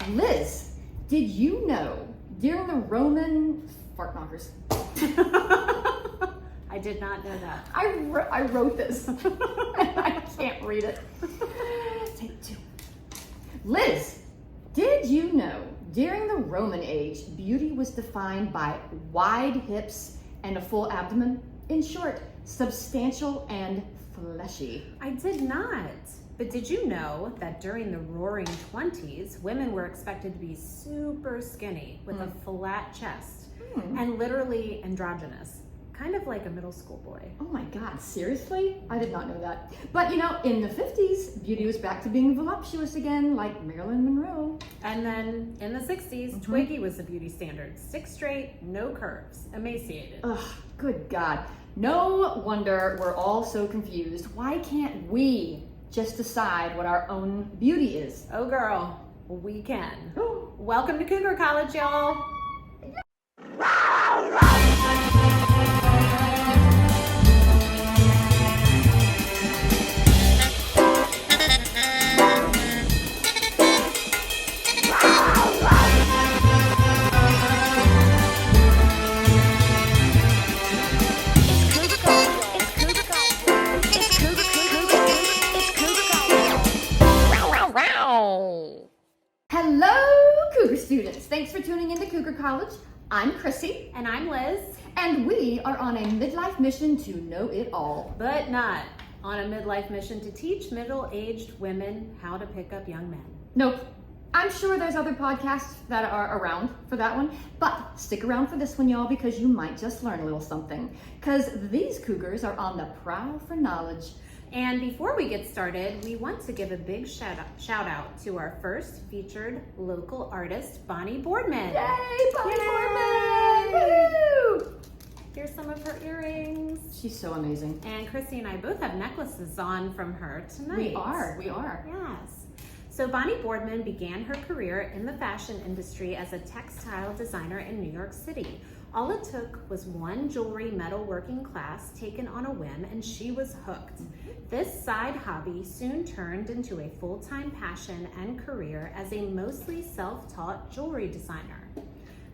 Liz, did you know during the Roman fart knockers? I did not know that. I wrote this. I can't read it. Take two. Liz, did you know during the Roman age, beauty was defined by wide hips and a full abdomen? In short, substantial and fleshy. I did not. But did you know that during the Roaring 20s, women were expected to be super skinny with a flat chest and literally androgynous, kind of like a middle school boy? Oh my God, seriously? I did not know that. But you know, in the 50s, beauty was back to being voluptuous again, like Marilyn Monroe. And then in the 60s, Twiggy was the beauty standard. 6 straight, no curves, emaciated. Ugh, good God. No wonder we're all so confused. Why can't we just decide what our own beauty is? Oh girl, we can. Welcome to Cougar College, y'all. Hello, Cougar students. Thanks for tuning into Cougar College. I'm Krissy. And I'm Liz. And we are on a midlife mission to know it all. But not on a midlife mission to teach middle-aged women how to pick up young men. Nope. I'm sure there's other podcasts that are around for that one, but stick around for this one, y'all, because you might just learn a little something. Because these Cougars are on the prowl for knowledge. And before we get started, we want to give a big shout out to our first featured local artist, Bonnie Boardman. Yay, Bonnie Boardman! Woo! Here's some of her earrings. She's so amazing. And Krissy and I both have necklaces on from her tonight. We are. Yes. So Bonnie Boardman began her career in the fashion industry as a textile designer in New York City. All it took was one jewelry metalworking class taken on a whim, and she was hooked. This side hobby soon turned into a full-time passion and career as a mostly self-taught jewelry designer.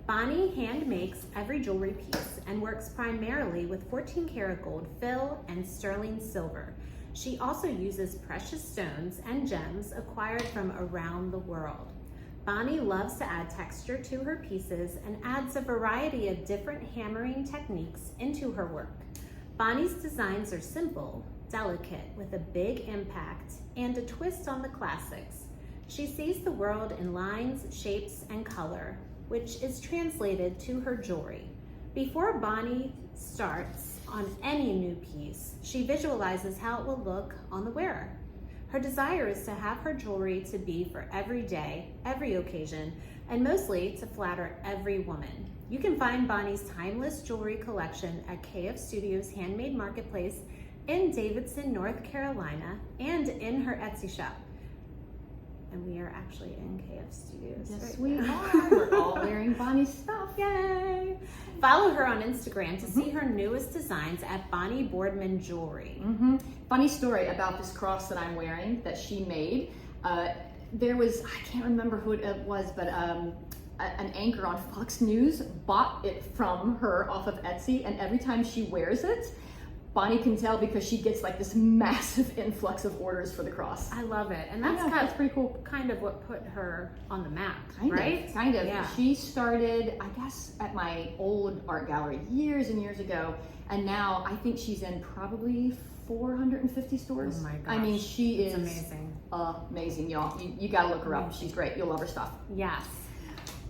Bonnie hand makes every jewelry piece and works primarily with 14 karat gold fill and sterling silver. She also uses precious stones and gems acquired from around the world. Bonnie loves to add texture to her pieces and adds a variety of different hammering techniques into her work. Bonnie's designs are simple, delicate, with a big impact and a twist on the classics. She sees the world in lines, shapes, and color, which is translated to her jewelry. Before Bonnie starts on any new piece, she visualizes how it will look on the wearer. Her desire is to have her jewelry to be for every day, every occasion, and mostly to flatter every woman. You can find Bonnie's timeless jewelry collection at KF Studios Handmade Marketplace in Davidson, North Carolina, and in her Etsy shop. And we are actually in KF Studios. Yes, right we now. are. We're all wearing Bonnie's stuff. Yay! Follow her on Instagram to see her newest designs at Bonnie Boardman Jewelry. Funny story about this cross that I'm wearing that she made. There was, I can't remember who it was, but an anchor on Fox News bought it from her off of Etsy, and every time she wears it, Bonnie can tell because she gets like this massive influx of orders for the cross. I love it. And That's pretty cool. Kind of what put her on the map, Kind right? of. Yeah. She started, I guess, at my old art gallery years and years ago, and now I think she's in probably 450 stores. Oh my gosh. I mean, she is amazing. Amazing, y'all. You gotta look her up. She's great. You'll love her stuff. Yes.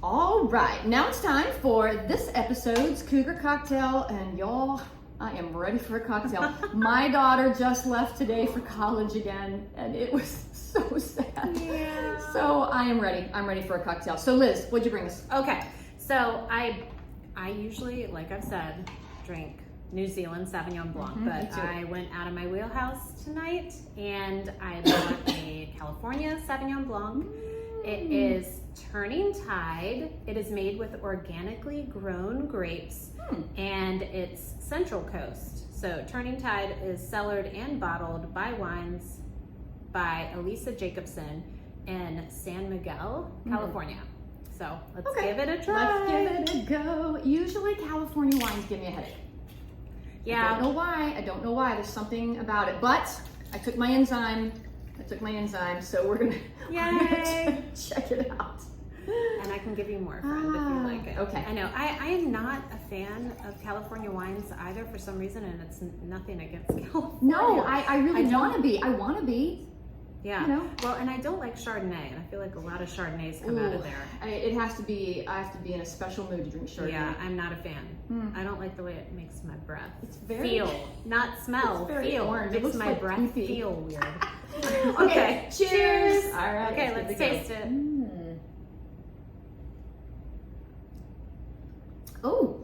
All right, now it's time for this episode's Cougar Cocktail, and y'all, I am ready for a cocktail. My daughter just left today for college again, and it was so sad. Yeah. So I am ready. I'm ready for a cocktail. So Liz, what'd you bring us? Okay, so I usually, like I've said, drink New Zealand Sauvignon Blanc, but I went out of my wheelhouse tonight and I bought a California Sauvignon Blanc. It is Turning Tide. It is made with organically grown grapes and it's Central Coast. So Turning Tide is cellared and bottled by Wines by Elisa Jacobson in San Miguel, California. So let's Okay. give it a try. Let's give it a go. Usually California wines give me a headache. Yeah. I don't know why. There's something about it. But I took my enzyme, so we're gonna check it out. And I can give you more, friend, if you like it. Okay. I know. I am not a fan of California wines either for some reason, and it's nothing against California. No, I really want to be. I want to be. Yeah. You know? Well, and I don't like Chardonnay, and I feel like a lot of Chardonnays come out of there. It has to be. I have to be in a special mood to drink Chardonnay. Yeah, I'm not a fan. I don't like the way it makes my breath very not smell, it's very feel. orange. It Makes looks my like breath poopy. feel weird. Okay. Cheers. All right. Okay, let's taste it. Oh,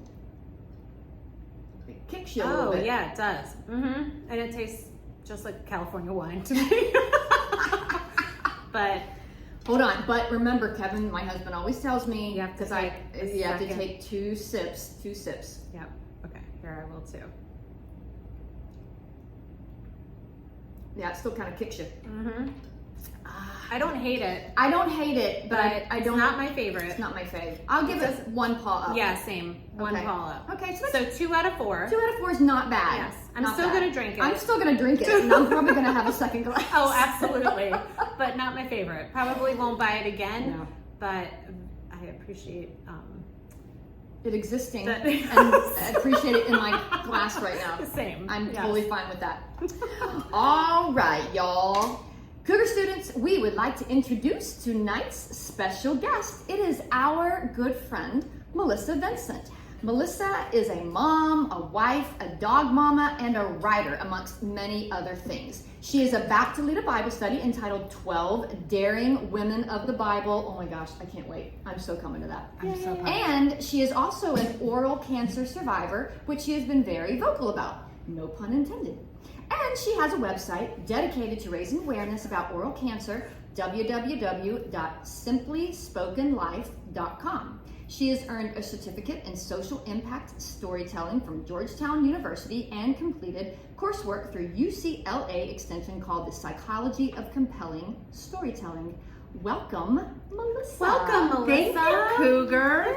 it kicks you a little bit. Yeah, it does. And it tastes just like California wine to me. But hold on. But remember, Kevin, my husband always tells me you have to you have to take 2 sips. 2 sips. Yep. Okay. Here I will too. Yeah, it still kind of kicks you. I don't hate it. I don't hate it, but I it's don't. not my favorite. It's not my fave. I'll give it 1 paw up. Yeah, same. 1 Okay. paw up. Okay, So 2 out of 4. 2 out of 4 is not bad. Yes. I'm Not still bad. gonna drink it. I'm still gonna drink it, and I'm probably gonna have a second glass. Oh, absolutely. But not my favorite. Probably won't buy it again. No. But I appreciate It existing, That- and I appreciate it in my glass right now. the same. I'm Yes. totally fine with that. All right, y'all. Cougar students, we would like to introduce tonight's special guest. It is our good friend, Melissa Vincent. Melissa is a mom, a wife, a dog mama, and a writer, amongst many other things. She is about to lead a Bible study entitled 12 Daring Women of the Bible. Oh my gosh, I can't wait. I'm so coming to that. I'm so pumped. And she is also an oral cancer survivor, which she has been very vocal about. No pun intended. And she has a website dedicated to raising awareness about oral cancer, www.simplyspokenlife.com. She has earned a certificate in social impact storytelling from Georgetown University and completed coursework through UCLA Extension called The Psychology of Compelling Storytelling. Welcome, Melissa. Welcome, Melissa. Thank you, Cougars.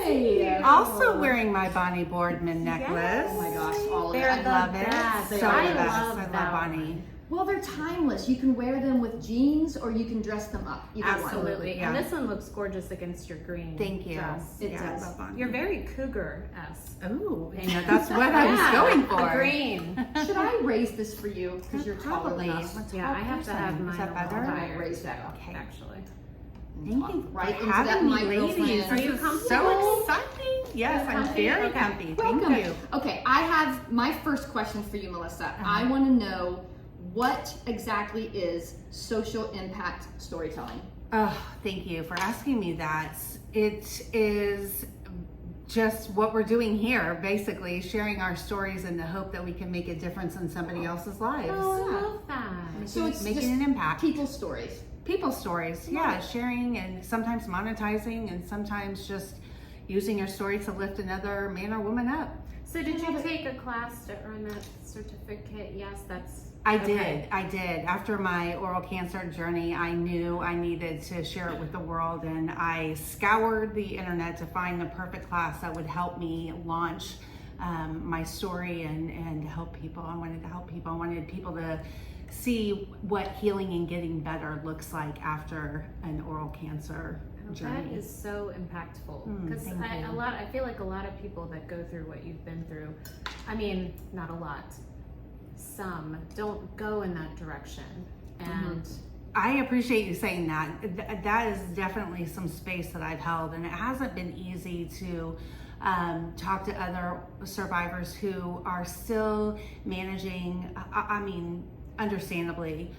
Yay! Also wearing my Bonnie Boardman necklace. Yes. Oh my gosh, all of They're it. the I love it. best. So I the best. love I love that Bonnie. Well, they're timeless. You can wear them with jeans or you can dress them up. Either one. Absolutely. Yeah. And this one looks gorgeous against your green Thank you. dress. It Yeah, does. I love Bonnie. You're very cougar-esque. Ooh, that's what I was going for. The green. Should I raise this for you? Because you're taller Probably. than us. Let's Yeah, call I have to have person. mine Is that a better? little higher. Raise that up. Okay. Actually. Thank you Right for into that having me, mic, ladies. girlfriend. Are you This is comfortable? So exciting. Yes, Are you I'm comfy? very Okay. comfy. Welcome. Thank you. Okay, I have my first question for you, Melissa. I want to know what exactly is social impact storytelling? Oh, thank you for asking me that. It is just what we're doing here, basically sharing our stories in the hope that we can make a difference in somebody else's lives. Oh, I love that. So it's making just an impact. people's stories. People's stories, yeah, sharing and sometimes monetizing and sometimes just using your story to lift another man or woman up. So did you take a class to earn that certificate? Yes, that's... I okay. did. After my oral cancer journey, I knew I needed to share it with the world, and I scoured the internet to find the perfect class that would help me launch my story and help people. I wanted to help people. I wanted people to see what healing and getting better looks like after an oral cancer journey. That is so impactful because thank you. I feel like a lot of people that go through what you've been through, I mean, not a lot, some don't go in that direction. And I appreciate you saying that. That is definitely some space that I've held, and it hasn't been easy to talk to other survivors who are still managing, understandably,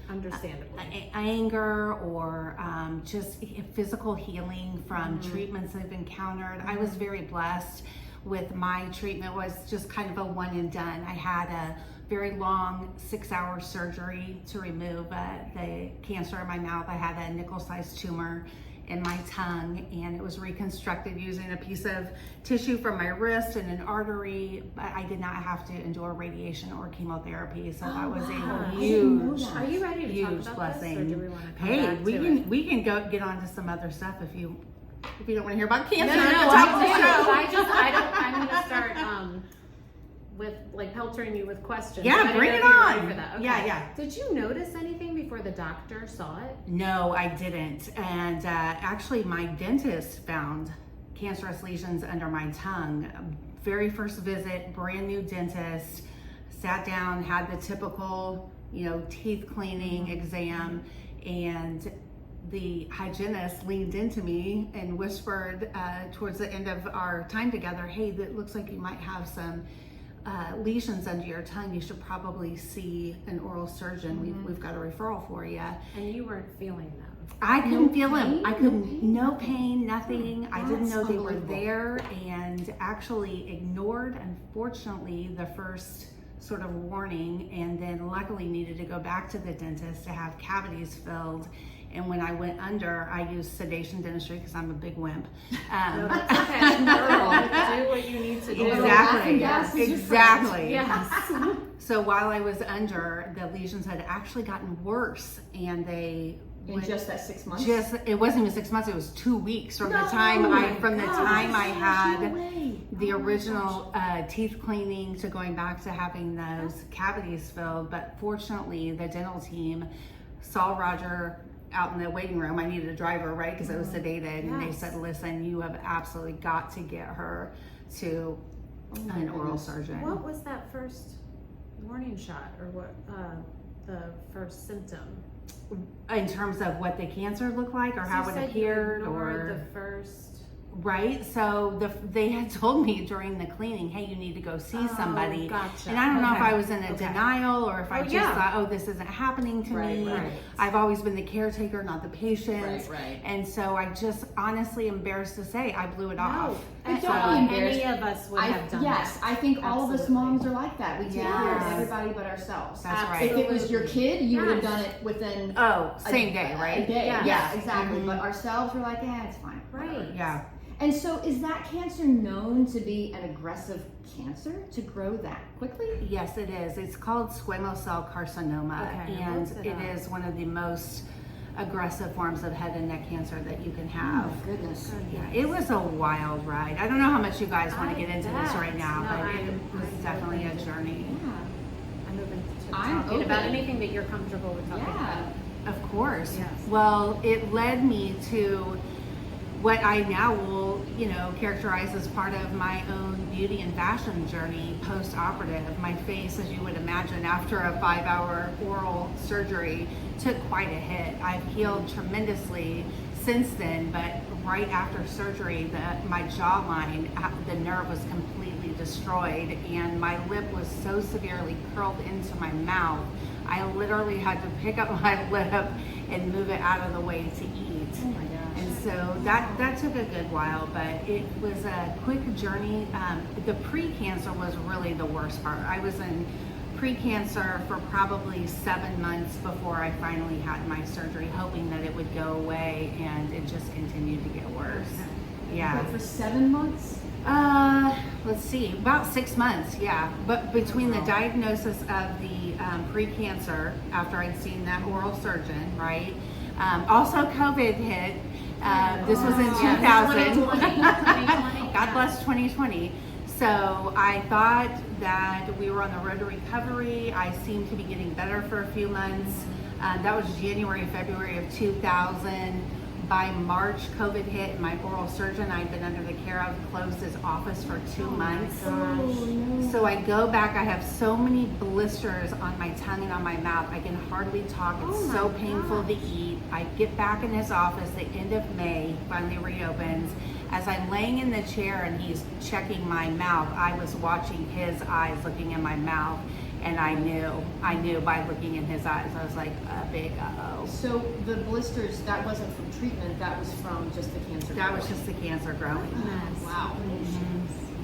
anger or just physical healing from treatments they've encountered. I was very blessed with my treatment. Was just kind of a one and done. I had a very long 6-hour surgery to remove the cancer in my mouth. I had a nickel-sized tumor in my tongue, and it was reconstructed using a piece of tissue from my wrist and an artery, but I did not have to endure radiation or chemotherapy. So that was a huge, Are you ready to talk huge about blessing. this, or do we want to come Hey, back we to can it? we can go get on to some other stuff if you don't want to hear about cancer No, at no, the top of the I show. I'm gonna start with like peltering you with questions. Yeah, I didn't bring know it if you were ready on. for that. Okay. Yeah. Did you notice anything before the doctor saw it? No, I didn't. And actually, my dentist found cancerous lesions under my tongue. Very first visit, brand new dentist, sat down, had the typical, teeth cleaning exam, and the hygienist leaned into me and whispered towards the end of our time together, hey, that looks like you might have some lesions under your tongue. You should probably see an oral surgeon. We've got a referral for you. And you weren't feeling them. I couldn't feel pain? them. I couldn't, no pain, nothing. I didn't That's know they were unbelievable. there, and actually ignored, unfortunately, the first sort of warning, and then luckily needed to go back to the dentist to have cavities filled. And when I went under, I used sedation dentistry because I'm a big wimp. No, that's okay. Girl, do what you need to do. Exactly. Yes, is your Exactly. Yes. So while I was under, the lesions had actually gotten worse, and they In went- just that 6 months? it wasn't even 6 months, it was 2 weeks from No, the time oh my from the gosh, time I no had way. the Oh my original teeth cleaning to going back to having those cavities filled. But fortunately, the dental team saw Roger out in the waiting room. I needed a driver, right? Because I was sedated, and they Yes. said, listen, you have absolutely got to get her to an oral surgeon. What was that first warning shot, or what the first symptom? In terms of what the cancer looked like, or how You it said you appeared, ignored or the first. right? So they had told me during the cleaning, hey, you need to go see somebody. Gotcha. And I don't know if Okay. I was in a Okay. denial, or if I Oh, just yeah. thought, oh, this isn't happening to Right, me. right. I've always been the caretaker, not the patient. Right. And so I just honestly, embarrassed to say, I blew it No, off. And so don't be any embarrassed. of us would have done Yes, that. I think all of us Absolutely. moms are like that. We take care of Yes. everybody but ourselves. That's right. If it was your kid, you would have Yes. done it within Oh, same day, a right? day. Yes. Yeah, exactly. Mhm. But ourselves, we're like, it's fine. Right. whatever. Yeah. And so, is that cancer known to be an aggressive cancer to grow that quickly? Yes, it is. It's called squamous cell carcinoma, Okay, and looked it it up. is one of the most aggressive forms of head and neck cancer that you can Oh have. my goodness. Yeah, it was a wild ride. I don't know how much you guys want to get into this bet. right now, No, but it I'm was definitely a open. journey. Yeah. I'm open to I'm talking about open. anything that you're comfortable with talking Yeah. about. Of course. Yes. Well, it led me to what I now will, characterize as part of my own beauty and fashion journey post-operative. My face, as you would imagine, after a 5-hour oral surgery, took quite a hit. I've healed tremendously since then, but right after surgery, my jawline, the nerve was completely destroyed, and my lip was so severely curled into my mouth, I literally had to pick up my lip and move it out of the way to eat. Oh my gosh. And so that took a good while, but it was a quick journey. The pre-cancer was really the worst part. I was in pre-cancer for probably 7 months before I finally had my surgery, hoping that it would go away, and it just continued to get worse. Yeah. But for 7 months? Let's see, about 6 months, yeah. But between the diagnosis of the pre-cancer, after I'd seen that oral surgeon, right? Also COVID hit. This was in 2000. 2020. God bless 2020. So I thought that we were on the road to recovery. I seemed to be getting better for a few months. That was January, February of 2000. By March, COVID hit, and my oral surgeon I'd been under the care of closed his office for 2 months. So I go back, I have so many blisters on my tongue and on my mouth, I can hardly talk, it's so painful to eat. I get back in his office the end of May, finally reopens. As I'm laying in the chair and he's checking my mouth, I was watching his eyes looking in my mouth, and I knew by looking in his eyes, I was like, a big uh-oh. So the blisters, that wasn't from treatment, that was from just the cancer? That was just the cancer growing. Wow.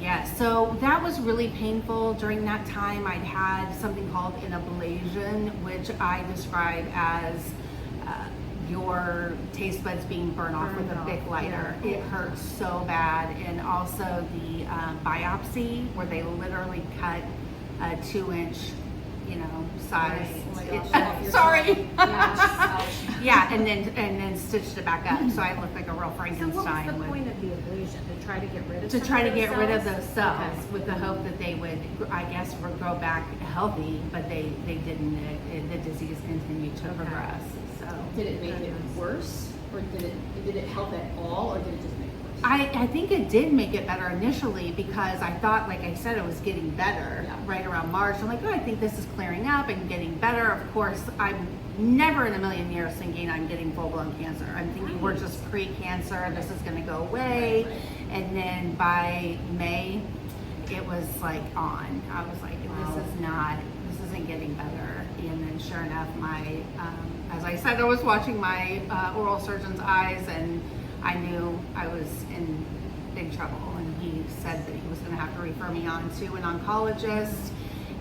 Yeah, so that was really painful. During that time, I'd had something called an ablation, which I describe as your taste buds being burned off with a Bic lighter. It hurts so bad. And also the biopsy, where they literally cut a 2-inch, size. Oh my gosh. Sorry. Ouch. Yeah, and then stitched it back up, so I look like a real So Frankenstein. what was the point of the ablation? To try to get rid of To some try to of get those rid of cells? those cells, Okay. with the hope that they would, I guess, grow back healthy, but they didn't. The disease continued to progress. So Did it make it worse, or did it help at all, or did it just make it worse? I think it did make it better initially, because I thought, like I said, it was getting better right around March. I'm like, oh, I think this is clearing up and getting better. Of course, I'm never in a million years thinking I'm getting full-blown cancer. I'm thinking we're just pre-cancer, this is going to go away. Right. And then by May, it was like on. I was like, this isn't getting better. And then sure enough, as I said, I was watching my oral surgeon's eyes, and I knew I was in big trouble. And he said that he was going to have to refer me on to an oncologist.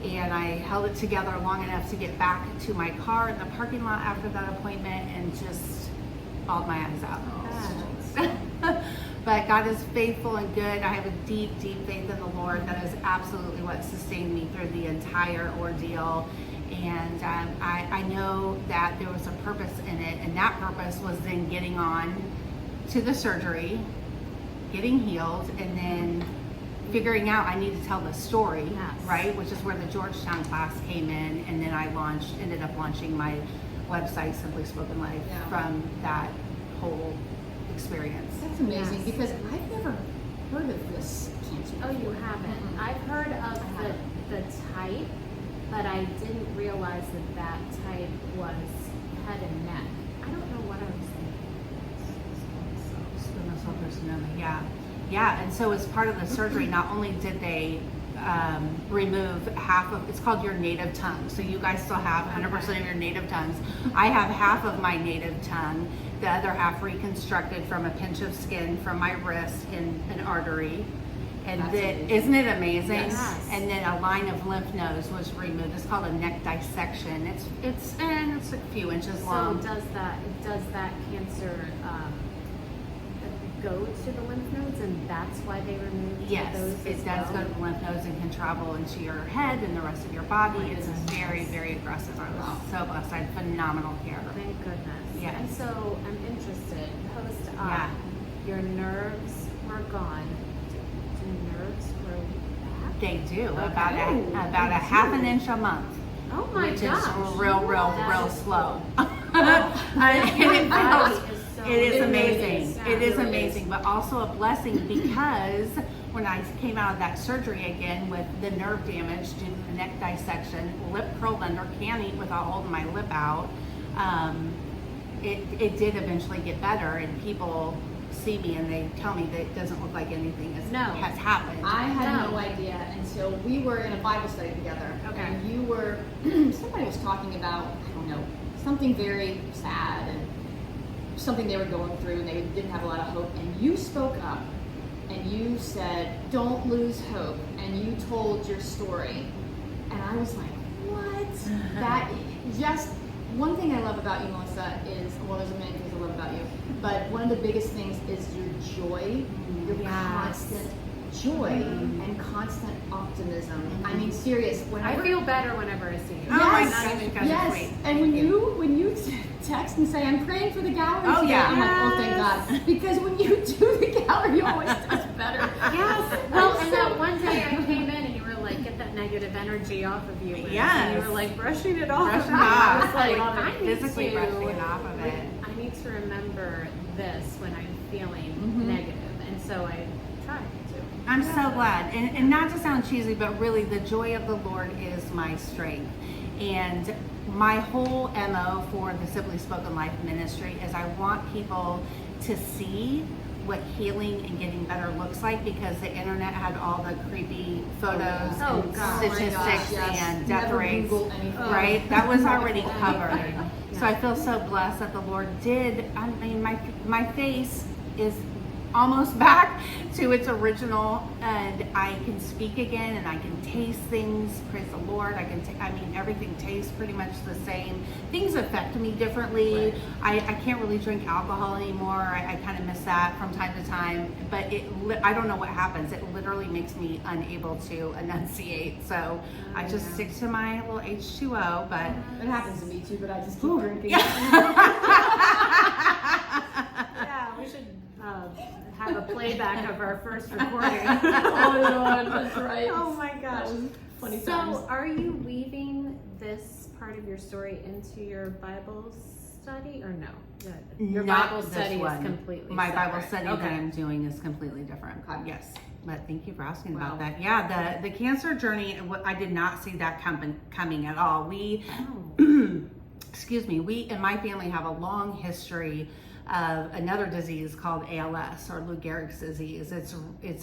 And I held it together long enough to get back to my car in the parking lot after that appointment, and just bawled my eyes out. But God is faithful and good. I have a deep, deep faith in the Lord. That is absolutely what sustained me through the entire ordeal. And I know that there was a purpose in it, and that purpose was then getting on to the surgery, getting healed, and then figuring out I need to tell the story, right? Which is where the Georgetown class came in, and then I ended up launching my website, Simply Spoken Life, from that whole experience. That's amazing, because I've never heard of this cancer. Oh, you haven't? I've heard of the type, but I didn't realize that type was head and neck. I don't know what I was thinking. Squamous cell carcinoma, yeah. And so as part of the surgery, not only did they remove half of, it's called your native tongue. So you guys still have 100% of your native tongues. I have half of my native tongue, the other half reconstructed from a pinch of skin from my wrist in an artery. And then, isn't it amazing? Yes. And then a line of lymph nodes was removed. It's called a neck dissection. It's a few inches long. So does that cancer go to the lymph nodes, and that's why they removed Yes, those it as does well? go to the lymph nodes and can travel into your head and the rest of your body. It's very, very aggressive. I was so blessed. I had phenomenal care. Thank goodness. Yes. And so I'm interested, post-op, Yeah. your nerves were gone. Do nerves grow back? They do, Okay. about a half an inch a month, Oh my which gosh. is real That is slow. Your body is so It is It really amazing. is. It is really amazing, but also a blessing, because when I came out of that surgery again with the nerve damage due to the neck dissection, lip curled under, can't eat without holding my lip out, it did eventually get better, and people see me and they tell me that it doesn't look like anything has happened. I had no idea until we were in a Bible study together. Okay. And you were, somebody was talking about, I don't know, something very sad and something they were going through, and they didn't have a lot of hope. And you spoke up and you said, don't lose hope. And you told your story. And I was like, what? That just, one thing I love about you, Melissa, is, well, there's a many things I love about you, but one of the biggest things is your joy, your constant joy and constant optimism. I mean, serious. I feel better whenever I see you. Oh my Yes, gosh, you guys are sweet. and when you text and say, I'm praying for the gallery Oh, today, yeah. I'm like, oh, thank God. Because when you do the gallery, you always does better. Yes. Well, and that one day I came in and you were like, get that negative energy off of you. Liz. Yes. And you were like brushing it off. Brushing of me. it off. I was like, I love it. I need Physically to, brushing it off of it. I need to remember this when I'm feeling negative. And so I tried to. I'm so glad. And not to sound cheesy, but really the joy of the Lord is my strength. And my whole MO for the Simply Spoken Life ministry is I want people to see what healing and getting better looks like, because the internet had all the creepy photos Oh, and God. statistics Oh my gosh, yes. and death Never rates, Google anything. right? That was already Never covered. anything. So I feel so blessed that the Lord did. I mean, my face is almost back to its original, and I can speak again, and I can taste things. Praise the Lord. I mean, everything tastes pretty much the same. Things affect me differently. Right. I can't really drink alcohol anymore. I kind of miss that from time to time, but I don't know what happens. It literally makes me unable to enunciate. So I just stick to my little H2O, but It happens to me too, but I just keep drinking. Yeah, we should have a playback of our first recording. Oh Lord, that's right. Oh my gosh. That was funny So, times. are you weaving this part of your story into your Bible study, or no? Your not Bible this study one. is completely My separate. Bible study Okay. that I'm doing is completely different. Okay. Yes, but thank you for asking Wow. about that. Yeah, the cancer journey, I did not see that coming at all. We, excuse me, we in my family have a long history of another disease called ALS, or Lou Gehrig's disease. It's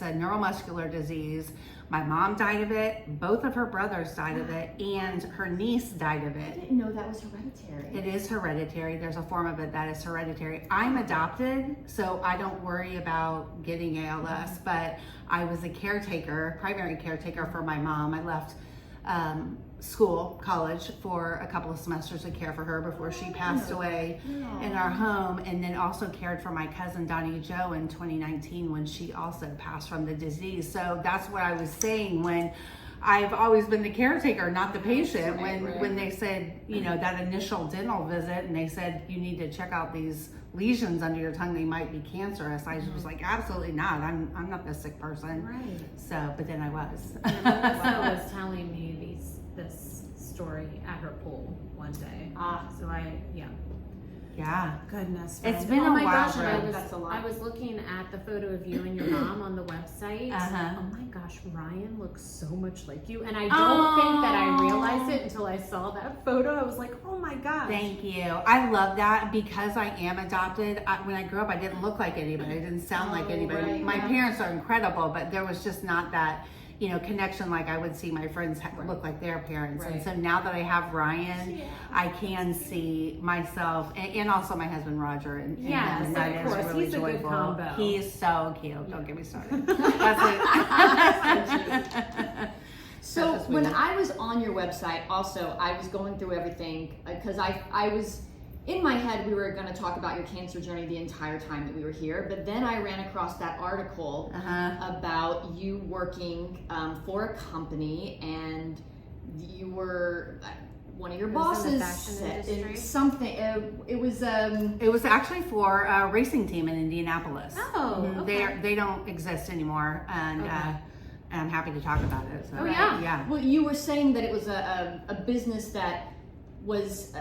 a neuromuscular disease. My mom died of it. Both of her brothers died of it, and her niece died of I it. didn't know that was hereditary. It is hereditary. There's a form of it that is hereditary. I'm adopted, so I don't worry about getting ALS, but I was a caretaker, primary caretaker for my mom. I left college for a couple of semesters to care for her before she passed away in our home, and then also cared for my cousin Donnie Joe in 2019 when she also passed from the disease. So that's what I was saying when I've always been the caretaker, not the patient. When they said, that initial dental visit, and they said you need to check out these lesions under your tongue, they might be cancerous. I was like, absolutely not. I'm not the sick person. Right. So, but then I was. And Melissa was telling me this story at her pool one day. So Yeah. Goodness. It's Fred. been oh a my while, gosh, and Fred. That's a lot. I was looking at the photo of you and your mom on the website. Uh-huh. Oh my gosh, Ryan looks so much like you. And I don't think that I realized it until I saw that photo. I was like, oh my gosh. Thank you. I love that because I am adopted. When I grew up, I didn't look like anybody. I didn't sound like anybody. right, My yeah. parents are incredible, but there was just not that, connection like I would see my friends look like their parents. And Right. so now that I have Ryan, I can see myself and also my husband Roger. And Yes, and that of is course. really He's a good joyful. combo. He's so cute. Don't get me started. So That's when sweet. I was on your website, also I was going through everything because I was in my head we were going to talk about your cancer journey the entire time that we were here, but then I ran across that article about you working for a company, and you were one of your It was in the bosses fashion industry? something. It was It was actually for a racing team in Indianapolis. Oh, okay. They don't exist anymore, and I'm happy to talk about it. So. Oh, yeah. Yeah. Well, you were saying that it was a business that was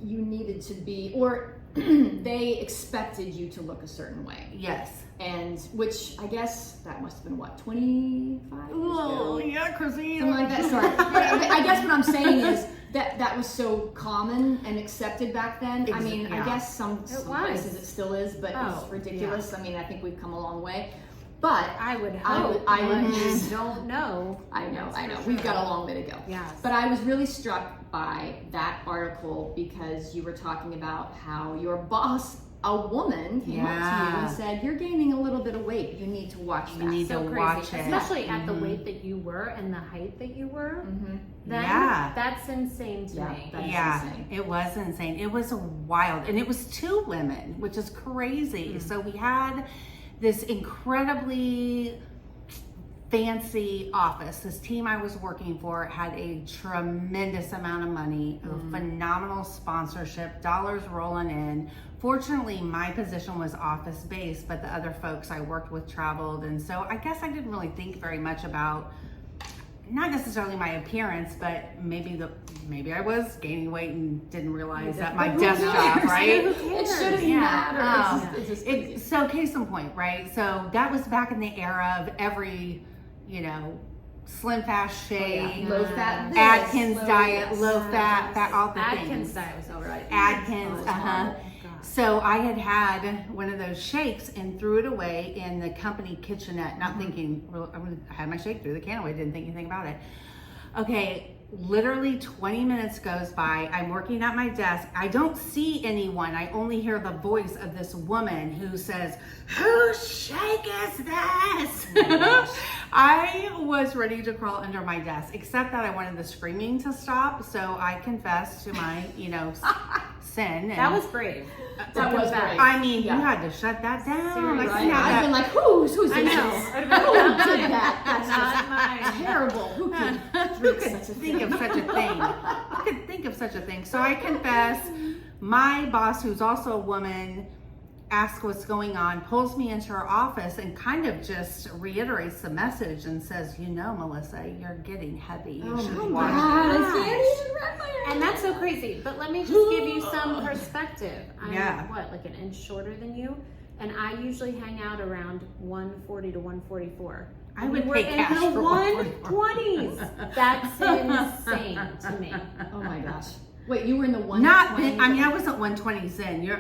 you needed to be, or they expected you to look a certain way. Yes. And which I guess that must have been what, 25 years ago? yeah, Krissy. Something like that. Sorry. I guess what I'm saying is that was so common and accepted back then. I mean, Yeah. I guess some was. places it still is, but Oh, it's ridiculous. I mean, I think we've come a long way. But I would I hope. would- I would- but don't know. I know. That's for We've sure. got a long way to go. Yes. But I was really struck by that article because you were talking about how your boss, a woman, came up to you and said, "You're gaining a little bit of weight. You need to watch that." You need So to crazy, watch it. especially at the weight that you were and the height that you were. Then Yeah. that's insane to Yeah, me. that is Yeah, insane. it was insane. It was wild. And it was 2 women, which is crazy. So we had this incredibly fancy office. This team I was working for had a tremendous amount of money, a phenomenal sponsorship, dollars rolling in. Fortunately, my position was office based, but the other folks I worked with traveled. And so I guess I didn't really think very much about not necessarily my appearance, but maybe I was gaining weight and didn't realize that my But who desk job, cares? right? It shouldn't Yeah. matter. It's just crazy. So case in point, right? So that was back in the era of every, slim fast shake, Low fat this, Atkins low- diet, yes. low fat, all the Atkins things. diet was all right. Atkins, Oh gosh. So I had one of those shakes and threw it away in the company kitchenette, not thinking, well, I had my shake, threw the can away, didn't think anything about it. Okay, literally 20 minutes goes by. I'm working at my desk. I don't see anyone. I only hear the voice of this woman who says, "Whose shake is this?" I was ready to crawl under my desk, except that I wanted the screaming to stop. So I confessed to my, sin. And That was brave. That was brave. I mean, you had to shut that down. Seriously. Right? I've been like, who's I this? know. Who did that? That's Not mine. just terrible. Who Who could think of such a thing? Who could think of such a thing? So I confess, my boss, who's also a woman, asks what's going on, pulls me into her office and kind of just reiterates the message and says, Melissa, you're getting heavy. You should Oh watch my it." God, I can't even wrap my head. And that's so crazy. But let me just give you some perspective. I'm Yeah. like an inch shorter than you? And I usually hang out around 140 to 144. I would We're pay in cash the for 120s. That's insane to me. Oh my gosh. Wait, you were in the one. I wasn't 120s then. You're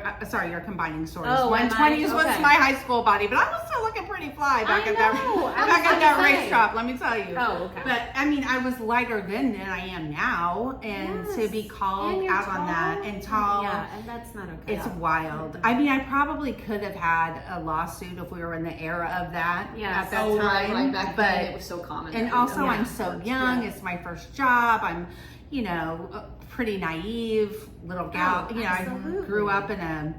combining stories. Oh, am I? 120s was Okay. my high school body, but I was still looking pretty fly back I at know. I was that about to say. racetrack. Let me tell you. Oh, okay. But I was lighter then than I am now, and to be called And you're out on that tall. and tall. Yeah, and that's not okay. It's wild. I probably could have had a lawsuit if we were in the era of that Yes. at that Oh, time. right. Back but then it was so common. and right? also, Yeah. I'm so young. Yeah. It's my first job. I'm, a pretty naive little gal. Oh, I absolutely. grew up in a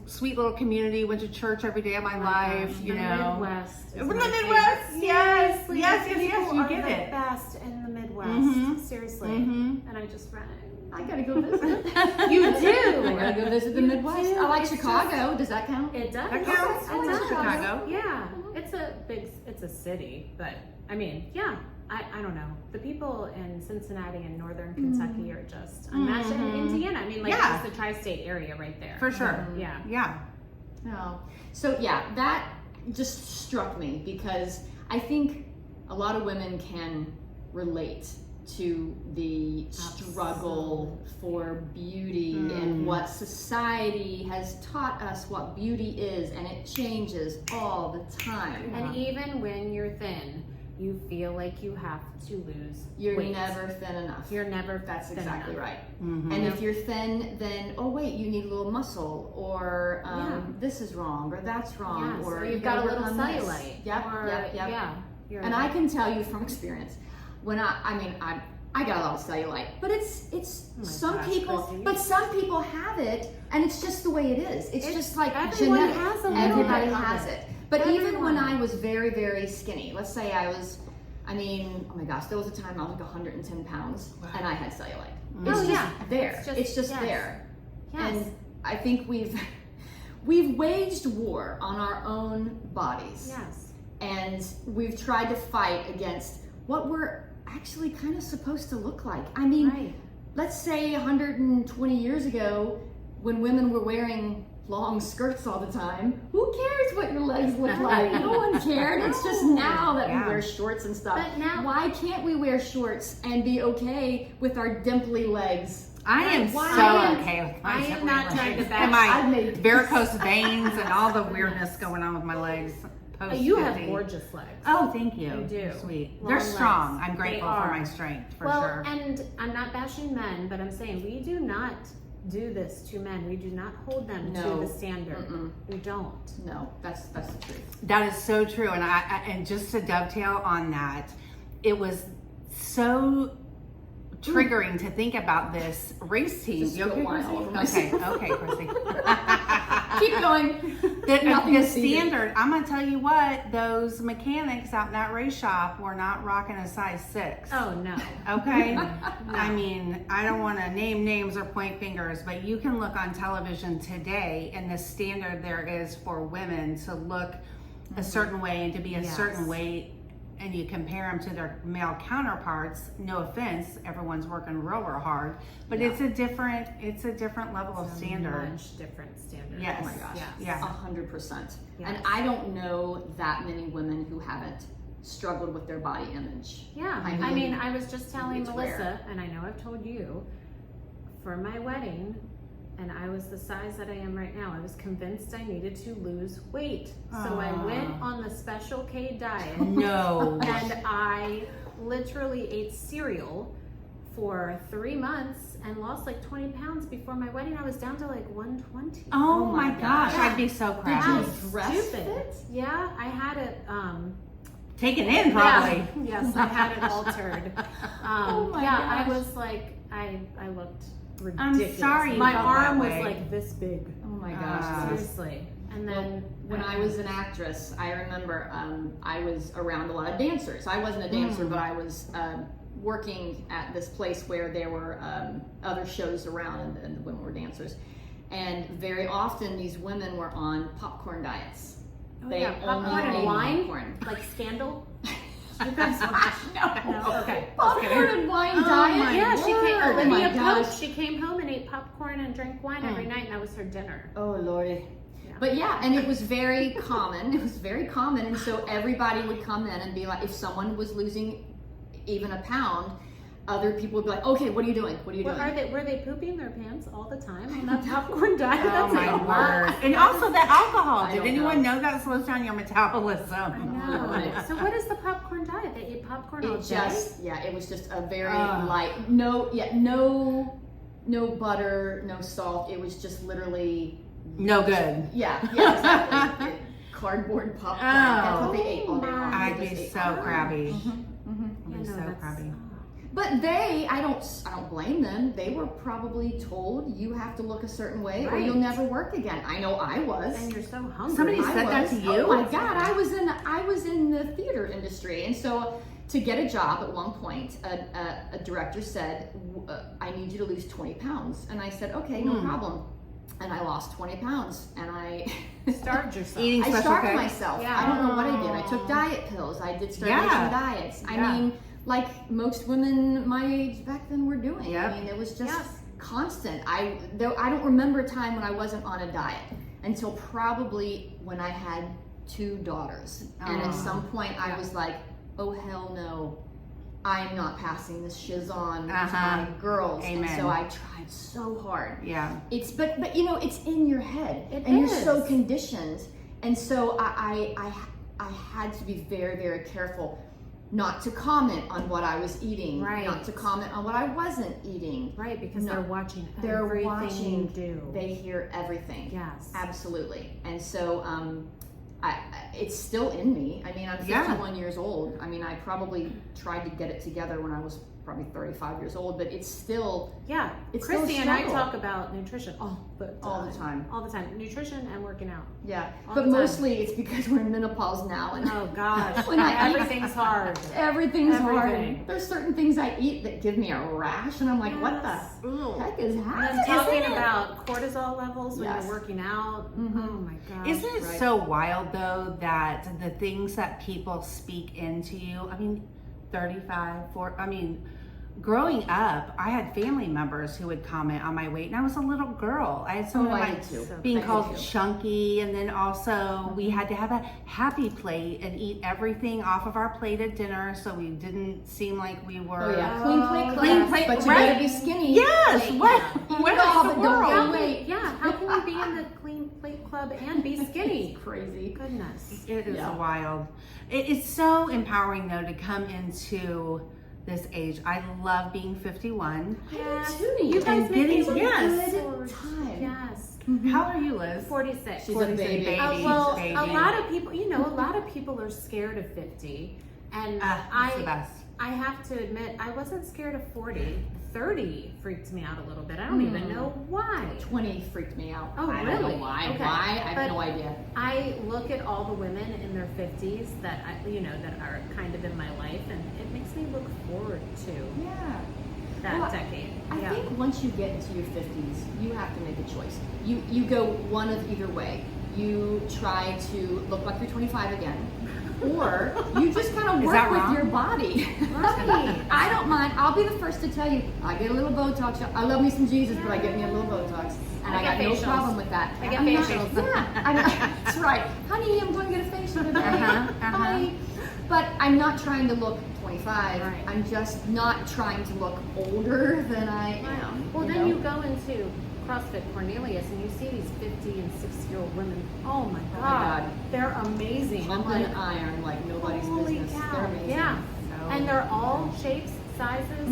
sweet little community. Went to church every day of my life. The Midwest. is We're in my the Midwest. favorite. Yes. Seriously, Yes. the Yes. Yes. people You are get the it. best in the Midwest. Mhm. Seriously. Mhm. And I just ran. I gotta go visit. You I do. gotta go visit the You Midwest. do. I like It's Chicago. Does that count? It does. That counts. It I like does. Chicago. Yeah. It's a city, but yeah. I don't know. The people in Cincinnati and northern Kentucky are just unmatched. And Indiana. Yeah. It's the tri-state area right there. For sure. Yeah. Yeah. No. So yeah, that just struck me because I think a lot of women can relate to the struggle for beauty and what society has taught us what beauty is, and it changes all the time. And even when you're thin, you feel like you have to lose You're weight. never thin enough. You're never That's thin exactly enough. right. Mhm. And if you're thin, then you need a little muscle, or this is wrong, or that's wrong, Yes, or you've gotta got a work little on this. cellulite. Yep, Or, yep. Yeah. And I can tell you from experience, when I got a lot of cellulite, but it's my some gosh, people, Krissy. but some people have it, and it's just the way it is. It's just like everyone genetic. has a little Everybody bit of has it. it. But even when Everyone. I was very, very skinny, let's say oh my gosh, there was a time I was like 110 pounds, and I had cellulite. It's Oh, just yeah. there. It's just yes. there. Yes. And I think we've waged war on our own bodies. Yes. And we've tried to fight against what we're actually kind of supposed to look like. Right. Let's say 120 years ago, when women were wearing long skirts all the time, who cares what your legs look like? No one cared. It's just now that we wear shorts and stuff. But now- why can't we wear shorts and be okay with our dimply legs? I am Why- so I am- okay with my I am separate not legs. trying to And bash- my I've made- varicose veins and all the weirdness going on with my legs. Post You have 50. gorgeous legs. Oh, thank you. You do. Sweet. Long They're legs. strong. I'm They grateful for are. my strength, for Well, sure. and I'm not bashing men, but I'm saying we do not do this to men. We do not hold them No. to the standard. Mm-mm. We don't. No, that's the truth. That is so true. And and just to dovetail on that, it was so triggering to think about this race team. Just You okay, spilled wine all over Krissy? myself. Okay, Krissy. Keep going. Nothing The to see there. standard, I'm gonna tell you what, those mechanics out in that race shop were not rocking a size 6. Oh no. Okay. I mean, I don't want to name names or point fingers, but you can look on television today and the standard there is for women to look a certain way and to be a Yes. certain weight, and you compare them to their male counterparts. No offense, everyone's working real hard, but it's a different level of standard. Much different standard. Yes. Oh my gosh. Yeah. 100%. Yes. And I don't know that many women who haven't struggled with their body image. Yeah. I mean, I was just telling it's Melissa, rare. and I know I've told you, for my wedding, and I was the size that I am right now, I was convinced I needed to lose weight. So I went on the Special K diet. No. And I literally ate cereal for 3 months and lost like 20 pounds. Before my wedding, I was down to like 120. Oh my gosh, Yeah. I'd be so Did proud. you dress fit? Yeah, I had it. Taken in, probably. Yeah, yes, I had it altered. Oh my yeah, gosh. I was like, I looked ridiculous. I'm sorry you My felt arm that was way. like this big. Oh my gosh. Seriously. And then When I was an actress, I remember I was around a lot of dancers. I wasn't a dancer, but I was working at this place where there were other shows around and the women were dancers. And very often these women were on popcorn diets. They popcorn only and ate wine, popcorn. like Scandal. You guys watch? No, okay. Popcorn and wine Oh diet? my Yeah, she came. word. Olivia Oh my Pope. gosh. She came home and ate popcorn and drank wine every night, and that was her dinner. Oh Lordy. Yeah. But yeah, and it was very common. It was very common, and so everybody would come in and be like, if someone was losing even a pound, other people would be like, okay, what are you doing? What are you doing? Were they pooping their pants all the time on that popcorn diet? Oh That's my a lot. word. And also the alcohol. I Did don't anyone know that slows down your metabolism? I know. So what is the popcorn diet? They eat popcorn all It day? just, yeah, it was just a very light, no butter, no salt. It was just literally, No good. yeah, exactly. Cardboard popcorn. That's what they ate all day long. I'd They be just ate so popcorn. crabby. Yeah, I'd be no, so that's- crabby. But I don't blame them. They were probably told you have to look a certain way or you'll Right. never work again. I know I was. And you're so hungry. Somebody I said that was. to you? Oh my God, I was in the theater industry, and so to get a job at one point, a director said, "I need you to lose 20 pounds," and I said, "Okay, no problem." And I lost 20 pounds, and I Starved yourself. Eating I special starved K? myself. Yeah. I don't know what I did. I took diet pills. I did starvation diets. I Yeah. mean, like most women my age back then were doing. Yep. I mean, it was just Yes. constant. I don't remember a time when I wasn't on a diet until probably when I had 2 daughters. And at some point I was like, oh hell no, I'm not passing this shiz on to my girls. Amen. And so I tried so hard. Yeah. It's but you know, it's in your head. It and is. you're so conditioned. And so I had to be very, very careful not to comment on what I was eating, Right. not to comment on what I wasn't eating. Right, because No. they're watching They're everything watching, you do. they hear everything. Yes. Absolutely. And so it's still in me. I mean, I'm 51 years old. I mean, I probably tried to get it together when I was probably 35 years old, but it's still Yeah, It's still a Krissy and I struggle. talk about nutrition all the time. All the time. Nutrition and working out. Yeah, All but the time. mostly it's because we're in menopause now, and Oh gosh, When I eat- everything's hard. everything's Everything. hard. There's certain things I eat that give me a rash, and I'm like, what Yes. the heck is And happening? then talking Isn't it? about cortisol levels when Yes. you're working out. Mhm. Oh my gosh. Isn't it Right. so wild though that the things that people speak into you, I mean, 35, 40, I mean, growing up, I had family members who would comment on my weight, and I was a little girl. I had someone Oh, I like did too. being I did called too. chunky, and then also we had to have a happy plate and eat everything off of our plate at dinner, so we didn't seem like we were. Oh yeah, clean plate, Clean class, plate, but you right. gotta be skinny. Yes. What? Eat What it all, is the but don't world? gain weight. Yeah, how can we be in the clean plate club and be skinny? Crazy. Goodness. It is Yeah. wild. It's so empowering though to come into this age. I love being 51. Yes. You guys make getting- me yes. look Good time. Yes. How old are you, Liz? 46. She's a baby. Well, baby. a lot of people, a lot of people are scared of 50. And It's the best. I have to admit, I wasn't scared of 40. 30 freaked me out a little bit. I don't even know why. 20 freaked me out. Oh, I don't know really? why. Okay. Why? I But- have no idea. I look at all the women in their 50s that that are kind of in my life, and it makes me look forward to Yeah. that Well, decade. I think once you get into your 50s, you have to make a choice. You go one of either way. You try to look like you're 25 again, or you just kind of Is work that with wrong? your body. Right. I don't mind. I'll be the first to tell you. I get a little Botox. I love me some Jesus, but I get me a little Botox, and I I got get no facials. problem with that. I get I'm not- facials. Yeah, that's right, honey. I'm going to get a facial today. Uh-huh. Bye. But I'm not trying to look 25. Right. I'm just not trying to look older than I am. Well, you then know? you go into CrossFit Cornelius and you see these 50 and 60-year-old women. Oh my God. God. They're amazing. I'm pumping like, iron like nobody's holy business. cow. They're amazing. Yeah. So And they're all shapes, sizes.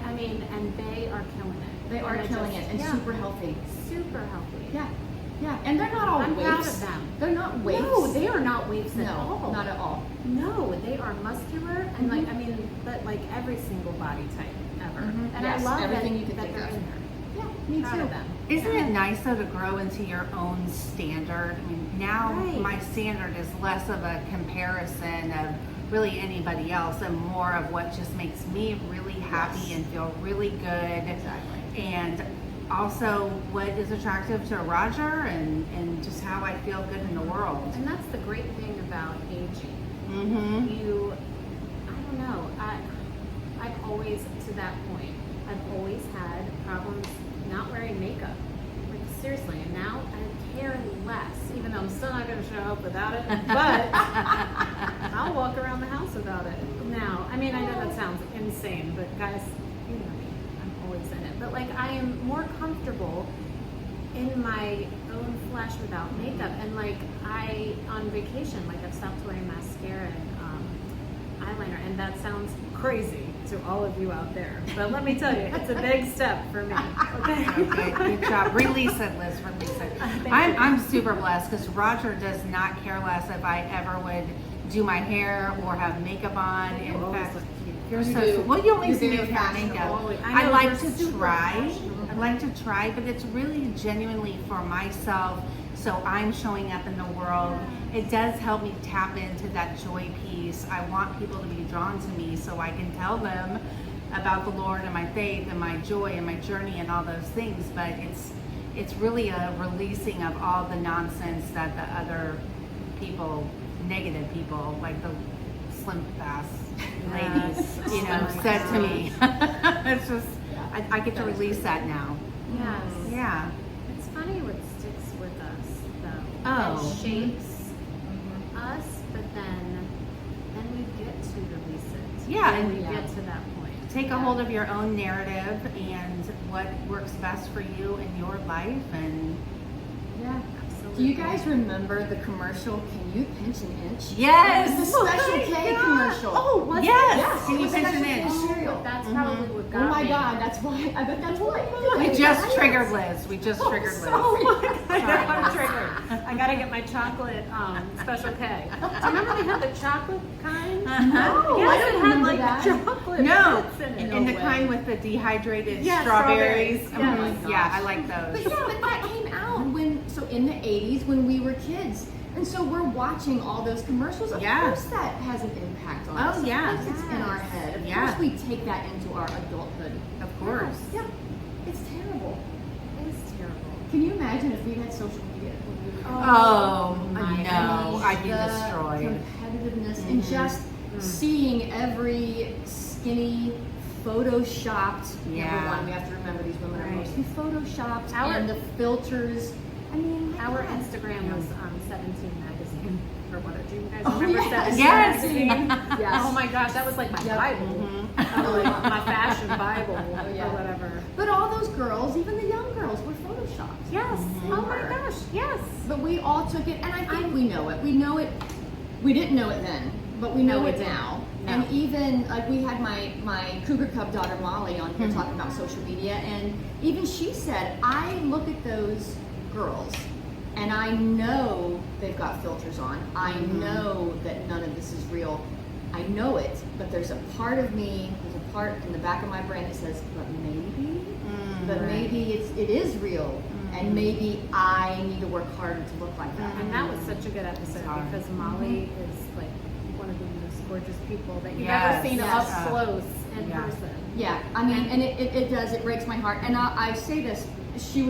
I mean, and they are killing it. They are And killing it and super healthy. Super healthy. Yeah, yeah, and they're not all I'm waifs. proud of them. They're not waifs. No, they are not waifs at all. No, not at all. No, they are muscular and like, I mean, but like every single body type ever. And Yes, I love everything that, you could that think they're of. in there. Yeah, me Proud too. of them. Isn't it nice though to grow into your own standard? I mean, now Right. my standard is less of a comparison of really anybody else and more of what just makes me really happy Yes. and feel really good. Exactly. And also what is attractive to Roger and just how I feel good in the world. And that's the great thing about aging. Mm-hmm. You, I don't know, I've always, to that point, I've always had problems not wearing makeup. Like seriously, and now I care less, even though I'm still not going to show up without it, but I'll walk around the house without it now. I mean, I know that sounds insane, but guys, you know me, I'm always in it. But like, I am more comfortable in my own flesh without makeup, and like on vacation, like I've stopped wearing mascara and eyeliner, and that sounds crazy to all of you out there, but let me tell you, it's a big step for me. Okay. Okay, good job. Release it, Liz. Release it. Thank you. I'm super blessed because Roger does not care less if I ever would do my hair or have makeup on. You In always fact, look cute. you're You so do. sweet. Well, you always You're see me very with hair and makeup. fashionable. I I know, like you're to super try. fashionable. I like to try, but it's really genuinely for myself. So I'm showing up in the world. It does help me tap into that joy piece. I want people to be drawn to me so I can tell them about the Lord and my faith and my joy and my journey and all those things. But it's really a releasing of all the nonsense that the other people, negative people, like the slim fast ladies, you know, Oh my said to gosh. me. It's just, I get to release that now. Yes. Yeah. It's funny what sticks with us, though. Oh. It shapes us, but then we get to release it. Yeah, And and we get to that point. take a hold of your own narrative and what works best for you in your life. And Yeah. Absolutely. Do you guys remember the commercial, Can You Pinch an Inch? yes, It was the Special K commercial. Oh, was yes. Yes, Can it you was pinch an Special K inch? cereal. That's probably what got Oh my me. God, that's why. I bet that's why. We just triggered Liz. We just triggered Liz. Oh my God, I know, Sorry, I'm Liz. triggered. I gotta get my chocolate Special K. Do you remember they had the chocolate kind? No, Yes, I don't it had remember like that. chocolate No, bits in it. and the way. kind with the dehydrated Yeah, strawberries. strawberries. Mhm. Yes. Yeah, I like But those. yeah, but that came out in the 80s when we were kids. And so we're watching all those commercials. Of Yeah. course that has an impact on us. Oh, yeah. Of course it's in our head. Of Yeah. course we take that into our adulthood. Of course. Yeah. It's terrible. It's terrible. Can you imagine if we had social media? Oh, my no, I'd be The destroyed. competitiveness and just seeing every skinny photoshopped. Yeah. Number one, we have to remember these women are Right. mostly photoshopped Our- and the filters. I mean, my Our God. Instagram was 17 magazine or whatever. Do you guys Oh, remember yes. 17 Yes. magazine? Yes. Oh my gosh, that was like my Yep. Bible. Oh, like my fashion Bible yeah. or whatever. But all those girls, even the young girls, were photoshopped. Yes. Oh my gosh. Yes. But we all took it, and I think we know it. We know it. We didn't know it then, but we know No, we it didn't. now. No. And even like we had my Cougar Cub daughter Molly on here talking about social media, and even she said, I look at those girls, and I know they've got filters on. I know that none of this is real. I know it, but there's a part of me, there's a part in the back of my brain that says, but maybe it is real, and maybe I need to work harder to look like that. And that was such a good episode Sorry. because Molly is like one of the most gorgeous people that you've Yes. ever seen Yes. up close in Yeah. person. Yeah, I mean, and it does, it breaks my heart. And I say this, she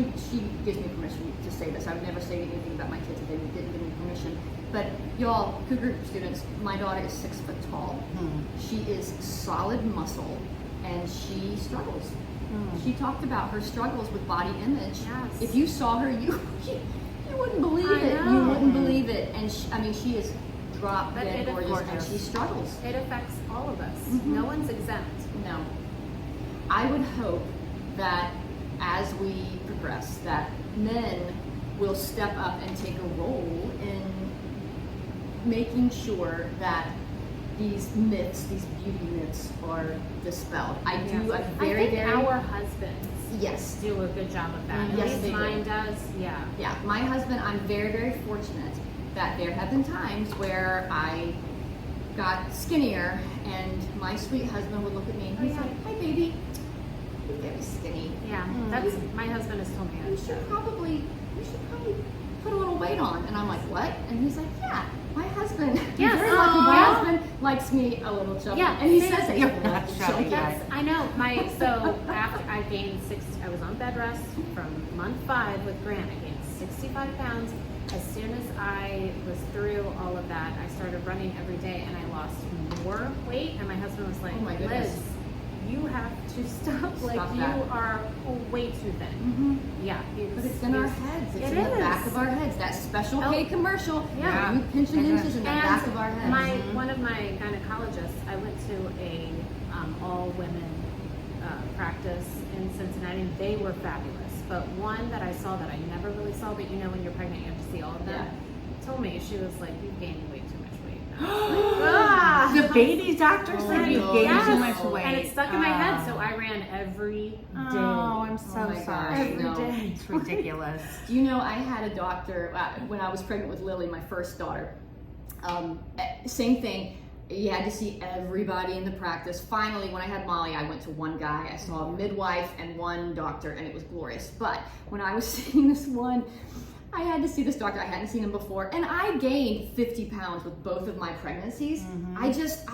gives me permission to say this. I would never say anything about my kids if they didn't give me permission. But y'all, Cougar students, my daughter is 6 foot tall. She is solid muscle, and she struggles. She talked about her struggles with body image. Yes. If you saw her, you wouldn't believe I it. You know. wouldn't believe it. And she is drop But dead it is gorgeous, and gorgeous. she struggles. It affects all of us. No one's exempt. No. I would hope that as we progress, that men will step up and take a role in making sure that these myths, these beauty myths are dispelled. I do a I very, think very our husbands yes. do a good job of that. At Yes, least they do. mine does. Yeah. Yeah, my husband, I'm very, very fortunate that there have been times where I got skinnier and my sweet husband would look at me and he's like, "Hi baby, you're very skinny. Yeah. That's my husband has told me You that. should probably put a little weight on." And I'm like, "What?" And he's like, "Yeah, my husband, Yes. I'm very lucky. My Yeah. husband likes me a little chubby." Yeah, And he same. says that You're he's not a little chubby. chubby. That's, I know. So after I gained I was on bed rest from month 5 with Grant. I gained 65 pounds. As soon as I was through all of that, I started running every day and I lost more weight. And my husband was like, Oh my goodness. "Liz, you have to stop. Like Stop you that. are way too thin." Mhm. Yeah, But it's in our heads. It's in the back of our heads. That special Oh. K commercial. Yeah. You pinching inches in the back of our heads. One of my gynecologists, I went to a all women practice in Cincinnati. And they were fabulous, but one that I saw that I never really saw, but you know when you're pregnant you have to see all of them. Told me, she was like, "You've gained way too much weight." And I was like, "Ah." The baby's doctor said you no. gained Yes. too much weight. And it stuck in my head, so I ran every day. Oh, I'm so Oh my sorry. gosh, Every no. day. It's ridiculous. Do you know I had a doctor when I was pregnant with Lily, my first daughter. Same thing. You had to see everybody in the practice. Finally, when I had Molly, I went to one guy. I saw a midwife and one doctor, and it was glorious. But when I was seeing this one, I had to see this doctor. I hadn't seen him before, and I gained 50 pounds with both of my pregnancies. I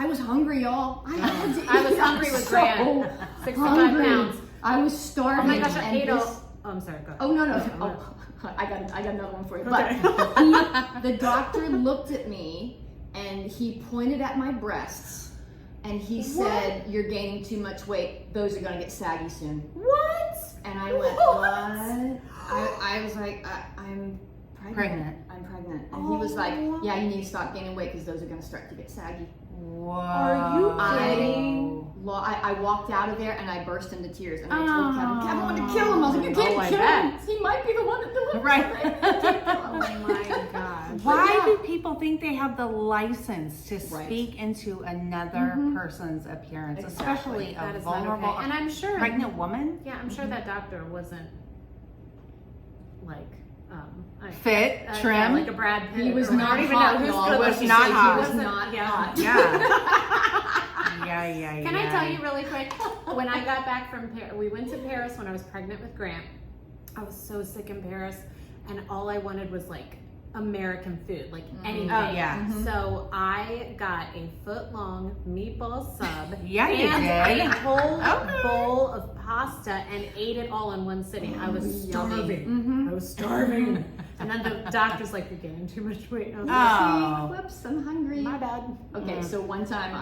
was hungry, y'all. I was hungry with Grant. 65 hungry. pounds. I was starving. Oh my gosh, I and ate this- all. Oh, I'm sorry. Go ahead. Oh no. Okay, Oh, I got another one for you. Okay. But the doctor looked at me and he pointed at my breasts and he said, "You're gaining too much weight. Those are gonna get saggy soon." What? And I went, "What?" I was like, "I'm pregnant. I'm pregnant." And he was like, "Yeah, you need to stop gaining weight because those are gonna start to get saggy." Whoa. Are you kidding? I walked out of there and I burst into tears and I told Kevin wanted to kill him. I was like, "You can't I kill him. bet. He might be the one that delivered Right. him." Oh my gosh. Why Yeah. do people think they have the license to Right. speak into another person's appearance, Exactly. especially That a is not vulnerable okay. And I'm sure pregnant woman? Yeah, I'm sure that doctor wasn't like Fit, trim. yeah, like a Brad Pitt. He was or- I not don't even hot, know who's y'all. good Was looking. not He hot. wasn't- Not yeah. hot. Yeah. Can I tell you really quick? When I got back from Paris, we went to Paris when I was pregnant with Grant. I was so sick in Paris, and all I wanted was like American food, like anything. Oh, yeah. So I got a foot-long meatball sub Yeah, you and did. a whole Okay. bowl of pasta and ate it all in one sitting. I was starving. I was starving. And then the doctor's like, "You're gaining too much weight." And I was Oh. Whoops, I'm hungry. like, "My bad." Okay, so one time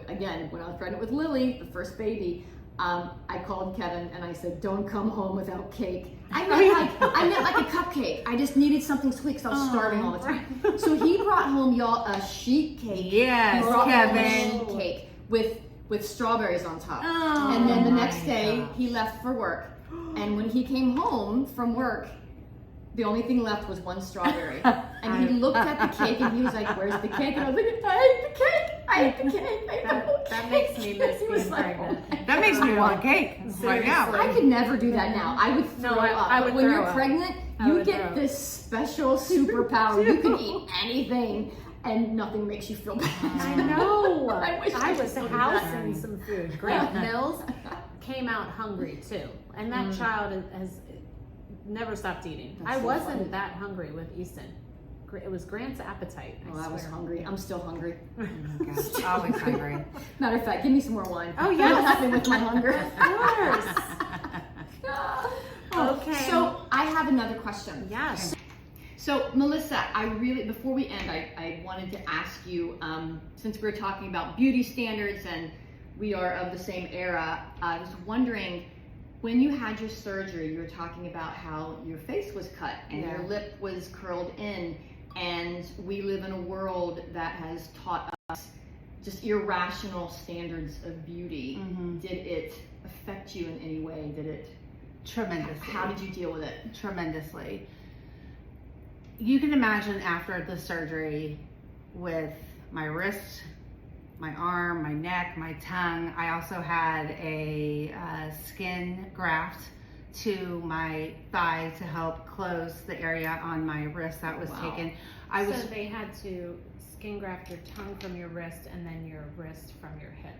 again, when I was pregnant with Lily, the first baby, I called Kevin and I said, "Don't come home without cake." I meant like a cupcake. I just needed something sweet because I was starving all the time. So he brought home, y'all, a sheet cake. Yes, He brought home a Kevin. sheet cake with strawberries on top. Oh, And then the my next day, gosh. he left for work. And when he came home from work, the only thing left was one strawberry. And he looked at the cake and he was like, "Where's the cake?" And I was like, "I ate the cake. I ate the cake. I ate the whole cake." That makes me miss He was being like, pregnant. "Oh my That makes me want cake right now. I could never do that now. I would throw No, up. I would But when throw you're up. pregnant, I you would get throw up. this special superpower. You can eat anything and nothing makes you feel bad. I know. I wish I was could do that. housing some food. Grant Mills came out hungry too, and that child has never stopped eating. That's I so wasn't funny. that hungry with Easton. It was Grant's appetite. Oh, I was swear. hungry. I'm still hungry. Oh my gosh, always hungry. Matter of fact, give me some more wine. Oh, It'll yes. help me with my hunger. Of course. Oh, Okay. So I have another question. Yes. So Melissa, before we end, I wanted to ask you, since we're talking about beauty standards and we are of the same era, I was wondering, when you had your surgery, you were talking about how your face was cut and your lip was curled in, and we live in a world that has taught us just irrational standards of beauty. Did it affect you in any way? Tremendously. How did you deal with it? Tremendously. You can imagine after the surgery with my wrist my arm, my neck, my tongue. I also had a skin graft to my thigh to help close the area on my wrist that was taken. So they had to skin graft your tongue from your wrist and then your wrist from your hip.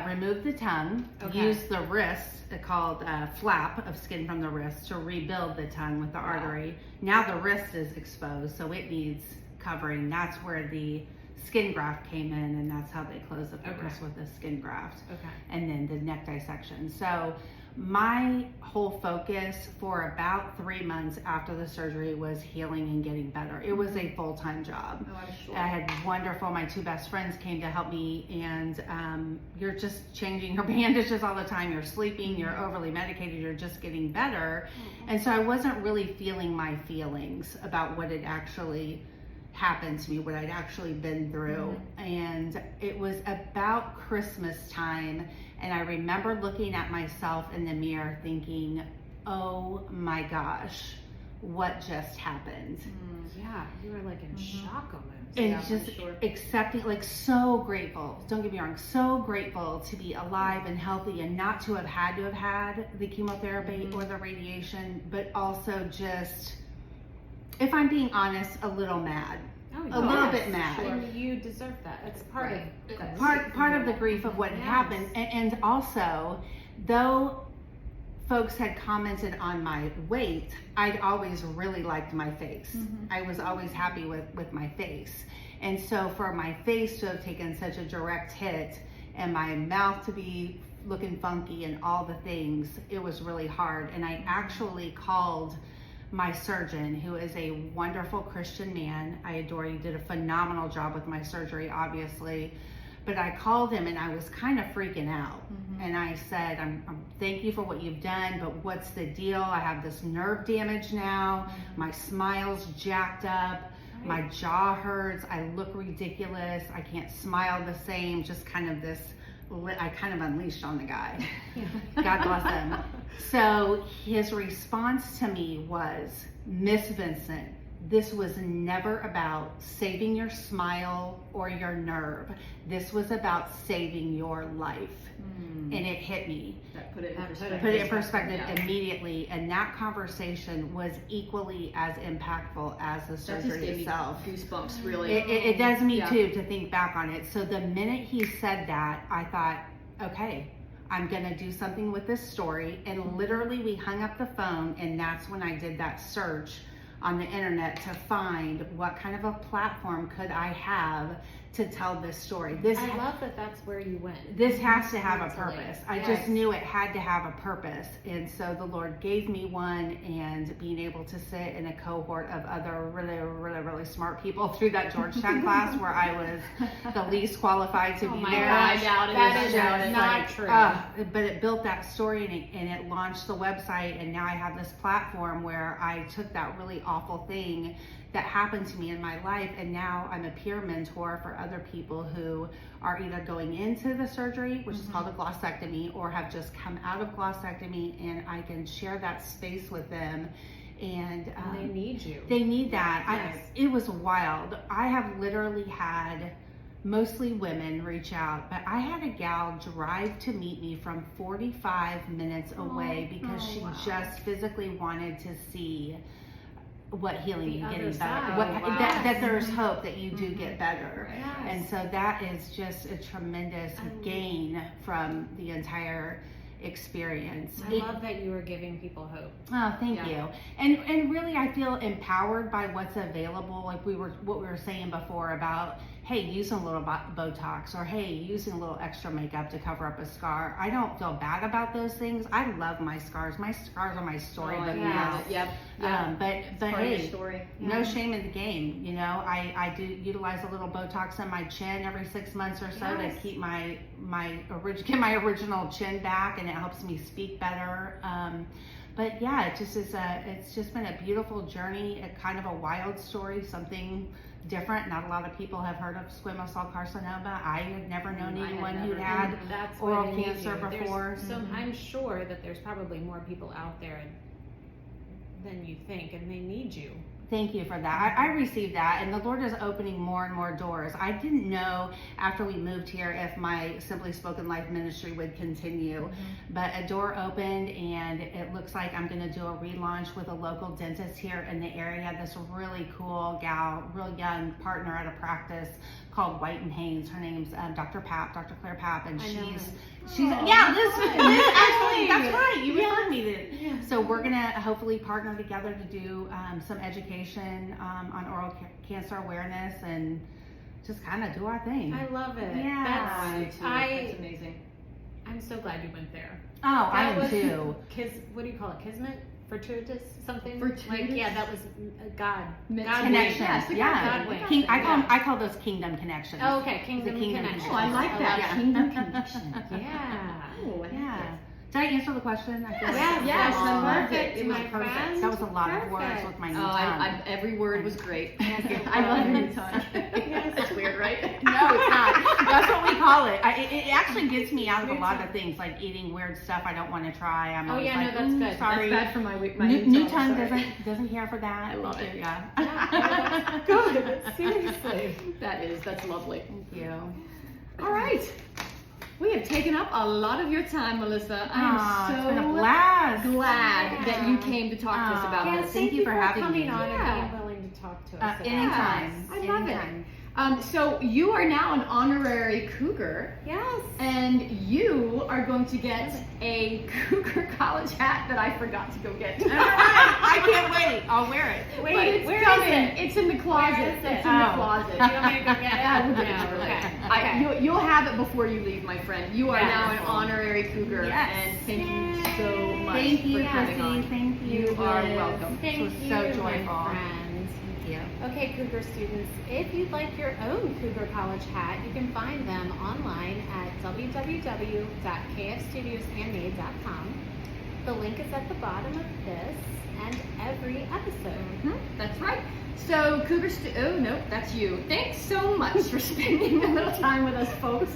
Remove the tongue, use the wrist, called flap of skin from the wrist, to rebuild the tongue with the artery. Now the wrist is exposed, so it needs covering. That's where the skin graft came in, and that's how they close up the wrist with the skin graft. And then the neck dissection. So my whole focus for about 3 months after the surgery was healing and getting better. It was a full-time job. Oh, I'm sure. I had wonderful, my 2 best friends came to help me, and you're just changing your bandages all the time. You're sleeping, you're overly medicated, you're just getting better. And so I wasn't really feeling my feelings about what had actually happened to me, what I'd actually been through. And it was about Christmas time, and I remember looking at myself in the mirror thinking, oh my gosh, what just happened? Yeah, you were like in shock almost. And just accepting, like, so grateful, don't get me wrong, so grateful to be alive and healthy and not to have had the chemotherapy or the radiation, but also just, if I'm being honest, a little mad. A little bit mad. And you deserve that. It's part of part of the grief of what had happened. And also, though folks had commented on my weight, I'd always really liked my face. I was always happy with my face. And so for my face to have taken such a direct hit and my mouth to be looking funky and all the things, it was really hard. And I actually called my surgeon, who is a wonderful Christian man. I adore him. He did a phenomenal job with my surgery, obviously. But I called him and I was kind of freaking out. And I said, I'm thank you for what you've done, but what's the deal? I have this nerve damage now. My smile's jacked up. My jaw hurts. I look ridiculous. I can't smile the same. Just kind of this, I kind of unleashed on the guy. God bless him. So his response to me was, Miss Vincent, this was never about saving your smile or your nerve. This was about saving your life. And it hit me. That put it in perspective. Put it in perspective immediately. And that conversation was equally as impactful as the surgery itself. Goosebumps, really. It does me too, to think back on it. So the minute he said that, I thought, okay, I'm gonna do something with this story. And literally we hung up the phone, and that's when I did that search on the internet to find what kind of a platform could I have to tell this story. I love that that's where you went. This has to have a purpose. I just knew it had to have a purpose. And so the Lord gave me one, and being able to sit in a cohort of other really smart people through that Georgetown class where I was the least qualified to be there. I doubt it. That is not true. But it built that story, and it launched the website, and now I have this platform where I took that really awful thing that happened to me in my life, and now I'm a peer mentor for other people who are either going into the surgery, which is called a glossectomy, or have just come out of glossectomy, and I can share that space with them. And they need you. They need that. It was wild. I have literally had mostly women reach out, but I had a gal drive to meet me from 45 minutes away because she just physically wanted to see what healing and getting better, that there's hope that you do get better. And so that is just a tremendous gain from the entire experience. I love that you are giving people hope. Oh, thank you. And really, I feel empowered by what's available. Like what we were saying before about, hey, using a little Botox, or hey, using a little extra makeup to cover up a scar. I don't feel bad about those things. I love my scars. My scars are my story. But hey, no shame in the game. You know, I do utilize a little Botox on my chin every 6 months or so to keep my original chin back, and it helps me speak better. But yeah, it just is it's just been a beautiful journey, a kind of a wild story, something different. Not a lot of people have heard of squamous cell carcinoma. I had never known anyone who had oral cancer before. So I'm sure that there's probably more people out there than you think, and they need you. Thank you for that. I received that, and the Lord is opening more and more doors. I didn't know after we moved here if my Simply Spoken Life ministry would continue, but a door opened, and it looks like I'm going to do a relaunch with a local dentist here in the area. This really cool gal, real young partner at a practice called White and Haynes. Her name's Dr. Claire Papp, and she's Liz actually, that's right. You referred me to. Yeah. So we're gonna hopefully partner together to do some education on oral cancer awareness and just kind of do our thing. I love it. Yeah, that's amazing. I'm so glad you went there. Oh, I am too. What do you call it? Kismet? Fortuitous something? Fortuitous? Like, yeah, that was God. Connection. Yes, God I call those kingdom connections. Oh, okay, kingdom connection. Oh, I like that. Yeah. Kingdom connection. Yeah. Oh, Yeah. Did I answer the question? I feel Yes, perfect. It was perfect. That was a lot of words with my new tongue. Every word was great. Yes, I love your new tongue. Yes. It's weird, right? No, it's not. That's what we call it. It actually gets me out of a lot of things, like eating weird stuff I don't want to try. I'm always like, that's good. Sorry. That's bad for my new tongue doesn't care for that. I love it. Yeah. Good. Seriously. That's lovely. Thank you. All right. We have taken up a lot of your time, Melissa. I am so it's been a blast. glad that you came to talk to us about Yes, this. Thank you for having coming me. on Yeah. and being willing to talk to us. Anytime. I love Anytime. it. So you are now an honorary Cougar, Yes. and you are going to get a Cougar college hat that I forgot to go get. I can't wait. I'll wear it. But Wait, it's where is coming. it? It's in the closet. Where is it? It's in the closet. Do you want me to go get it? Yeah, we'll get it. No, okay. You'll have it before you leave, my friend. You are Yes. now an honorary Cougar, Yes. and thank you so much Thank you, for coming Krissy. on. Thank you. You are Liz. welcome. Thank This was you, so my joyful. friend. Thank you. Okay, Cougar students, if you'd like your own Cougar College hat, you can find them online at www.kfstudioshandmade.com. The link is at the bottom of this and every episode. That's right. So Cougar, oh no, that's you. Thanks so much for spending a little time with us, folks.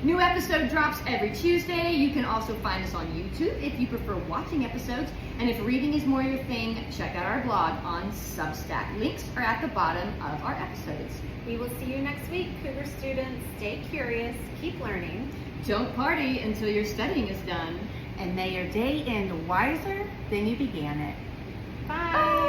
New episode drops every Tuesday. You can also find us on YouTube if you prefer watching episodes. And if reading is more your thing, check out our blog on Substack. Links are at the bottom of our episodes. We will see you next week, Cougar students. Stay curious, keep learning. Don't party until your studying is done. And may your day end wiser than you began it. Bye.